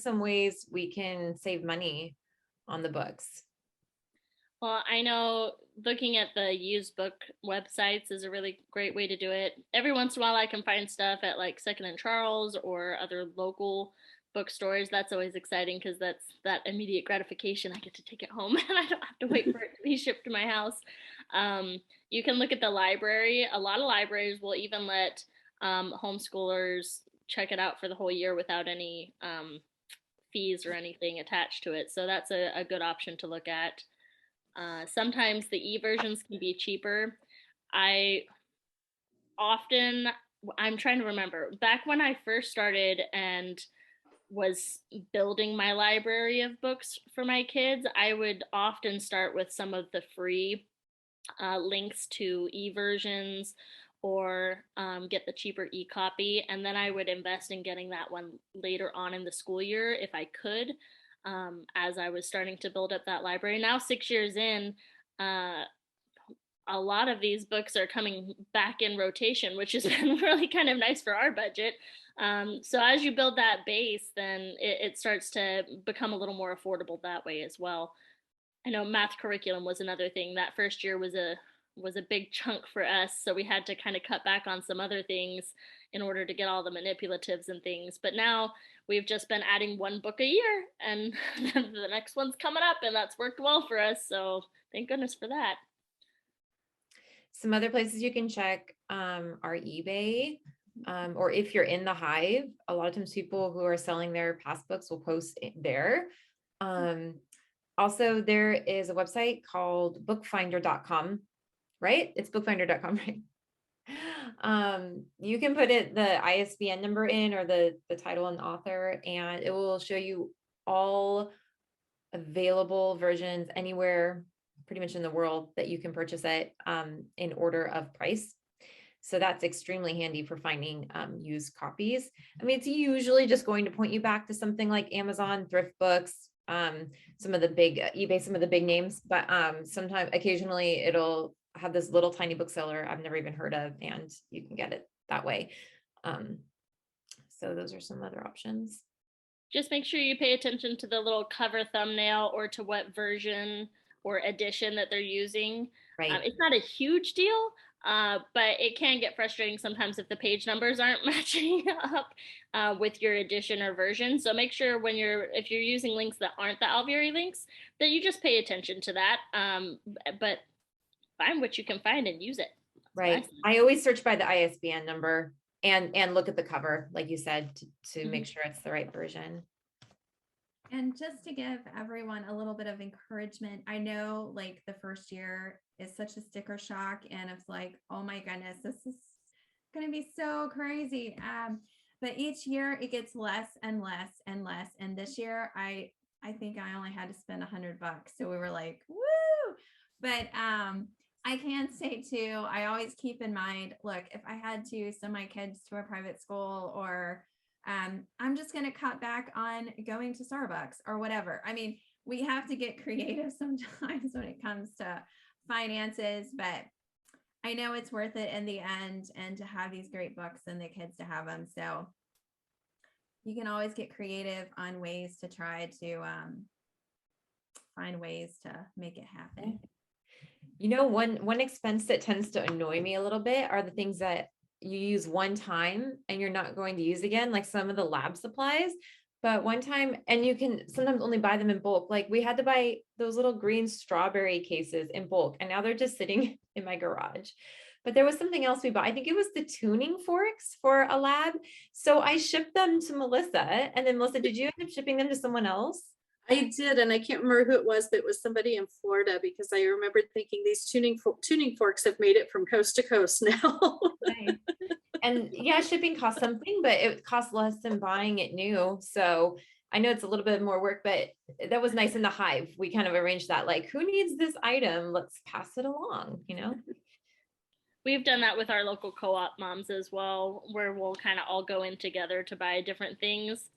some ways we can save money on the books? Well, I know looking at the used book websites is a really great way to do it. Every once in a while, I can find stuff at like Second and Charles or other local bookstores. That's always exciting because that's that immediate gratification. I get to take it home and I don't have to wait for it to be shipped to my house. You can look at the library. A lot of libraries will even let homeschoolers check it out for the whole year without any fees or anything attached to it. So that's a good option to look at. Sometimes the e-versions can be cheaper. I often, I'm trying to remember, back when I first started and was building my library of books for my kids, I would often start with some of the free links to e-versions or get the cheaper e-copy, and then I would invest in getting that one later on in the school year if I could, as I was starting to build up that library. Now, 6 years in, uh, a lot of these books are coming back in rotation, which has been really kind of nice for our budget. So as you build that base, then it starts to become a little more affordable that way as well. I know math curriculum was another thing. That first year was a big chunk for us, so we had to kind of cut back on some other things in order to get all the manipulatives and things. But now we've just been adding one book a year, and the next one's coming up, and that's worked well for us. So thank goodness for that. Some other places you can check are eBay, or if you're in the Hive, a lot of times people who are selling their past books will post it there. Also, there is a website called bookfinder.com, right? It's bookfinder.com, right? You can put the ISBN number in or the title and author, and it will show you all available versions anywhere pretty much in the world that you can purchase it in order of price. So that's extremely handy for finding used copies. I mean, it's usually just going to point you back to something like Amazon, Thrift Books, some of the big eBay, some of the big names, but sometimes occasionally it'll have this little tiny bookseller I've never even heard of, and you can get it that way. So those are some other options. Just make sure you pay attention to the little cover thumbnail or to what version or edition that they're using. Right. It's not a huge deal, but it can get frustrating sometimes if the page numbers aren't matching up with your edition or version. So make sure if you're using links that aren't the Alviary links, that you just pay attention to that. But find what you can find and use it. Right. I always search by the ISBN number and look at the cover, like you said, to make sure it's the right version. And just to give everyone a little bit of encouragement, I know like the first year is such a sticker shock, and it's like, oh my goodness, this is going to be so crazy. But each year it gets less and less and less. And this year, I think I only had to spend $100, so we were like, woo! But I can say too, I always keep in mind, look, if I had to send my kids to a private school, or I'm just going to cut back on going to Starbucks or whatever. I mean, we have to get creative sometimes when it comes to finances, but I know it's worth it in the end, and to have these great books and the kids to have them. So you can always get creative on ways to try to find ways to make it happen. You know, one expense that tends to annoy me a little bit are the things that you use one time and you're not going to use again, like some of the lab supplies, but one time, and you can sometimes only buy them in bulk. Like we had to buy those little green strawberry cases in bulk, and now they're just sitting in my garage. But there was something else we bought. I think it was the tuning forks for a lab. So I shipped them to Melissa, and then Melissa, did you end up shipping them to someone else? I did, and I can't remember who it was, but it was somebody in Florida, because I remember thinking these tuning forks have made it from coast to coast now. Right. And yeah, shipping costs something, but it costs less than buying it new. So I know it's a little bit more work, but that was nice in the Hive. We kind of arranged that, like, who needs this item? Let's pass it along, you know? We've done that with our local co-op moms as well, where we'll kind of all go in together to buy different things.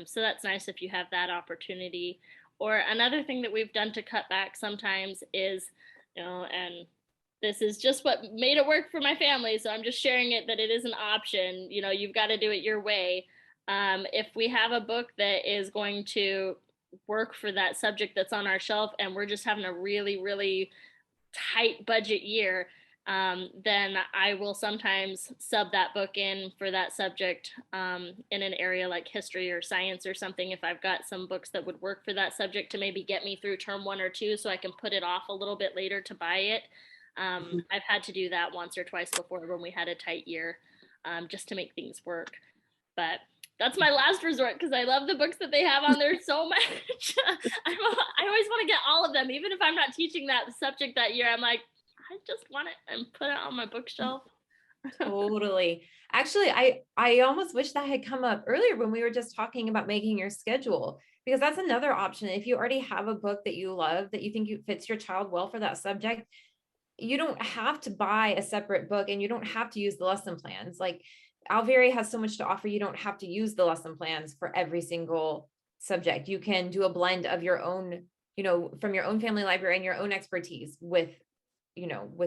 So that's nice if you have that opportunity. Or another thing that we've done to cut back sometimes is, and this is just what made it work for my family, so I'm just sharing it, that it is an option. You've got to do it your way. If we have a book that is going to work for that subject that's on our shelf and we're just having a really, really tight budget year, then I will sometimes sub that book in for that subject in an area like history or science or something. If I've got some books that would work for that subject to maybe get me through term 1 or 2, so I can put it off a little bit later to buy it. I've had to do that once or twice before when we had a tight year, just to make things work. But that's my last resort because I love the books that they have on there so much. I always want to get all of them, even if I'm not teaching that subject that year. I'm like, I just want it and put it on my bookshelf. Totally. Actually, I almost wish that had come up earlier when we were just talking about making your schedule, because that's another option. If you already have a book that you love, that you think fits your child well for that subject, you don't have to buy a separate book and you don't have to use the lesson plans. Like Alvieri has so much to offer. You don't have to use the lesson plans for every single subject. You can do a blend of your own, from your own family library and your own expertise with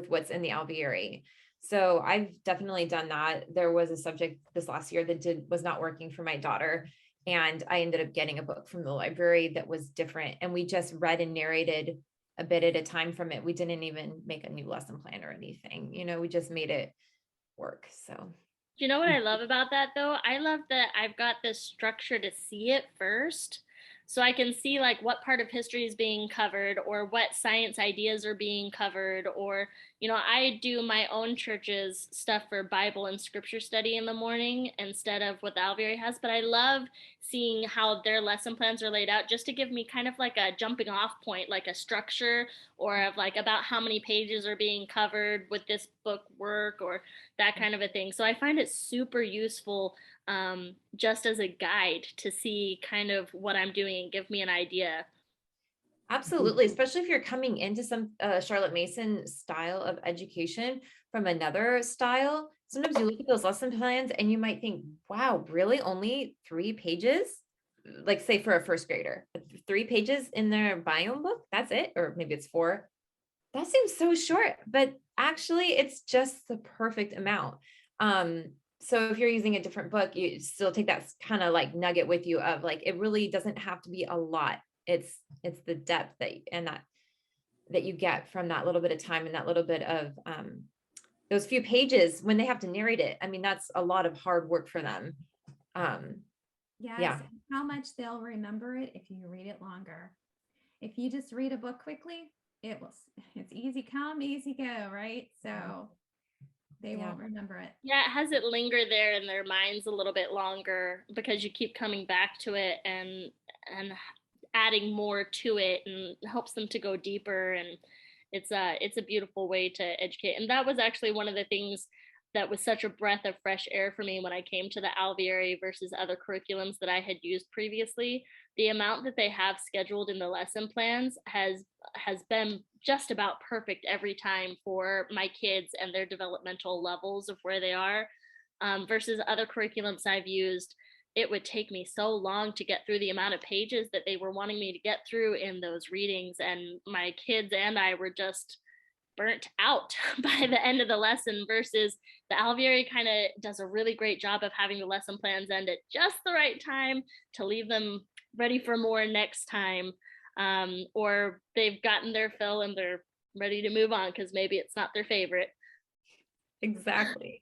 what's in the Alvieri. So I've definitely done that. There was a subject this last year that was not working for my daughter. And I ended up getting a book from the library that was different. And we just read and narrated a bit at a time from it. We didn't even make a new lesson plan or anything. We just made it work. So Do you know what I love about that though? I love that I've got this structure to see it first. So I can see like what part of history is being covered or what science ideas are being covered. Or, I do my own church's stuff for Bible and scripture study in the morning instead of what the Alvieri has. But I love seeing how their lesson plans are laid out just to give me kind of like a jumping off point, like a structure or of like about how many pages are being covered with this book work or that kind of a thing. So I find it super useful just as a guide to see kind of what I'm doing and give me an idea. absolutely, especially if you're coming into some Charlotte Mason style of education from another style. Sometimes you look at those lesson plans and you might think, wow, really only 3 pages? Like say for a first grader, 3 pages in their biome book, that's it, or maybe it's 4. That seems so short, but actually it's just the perfect amount. So if you're using a different book, you still take that kind of like nugget with you of like, it really doesn't have to be a lot. It's the depth that you get from that little bit of time and that little bit of those few pages when they have to narrate it. I mean, that's a lot of hard work for them. Yes, Yeah. and how much they'll remember it if you read it longer. If you just read a book quickly, it's easy come, easy go, right? So they Yeah. won't remember it. Yeah, it has it linger there in their minds a little bit longer because you keep coming back to it and adding more to it and helps them to go deeper, and it's a beautiful way to educate. And that was actually one of the things that was such a breath of fresh air for me when I came to the Alvieri versus other curriculums that I had used previously. The amount that they have scheduled in the lesson plans has been just about perfect every time for my kids and their developmental levels of where they are, versus other curriculums I've used. It would take me so long to get through the amount of pages that they were wanting me to get through in those readings, and my kids and I were just burnt out by the end of the lesson, versus the Alvieri kind of does a really great job of having the lesson plans end at just the right time to leave them ready for more next time, or they've gotten their fill and they're ready to move on because maybe it's not their favorite. Exactly.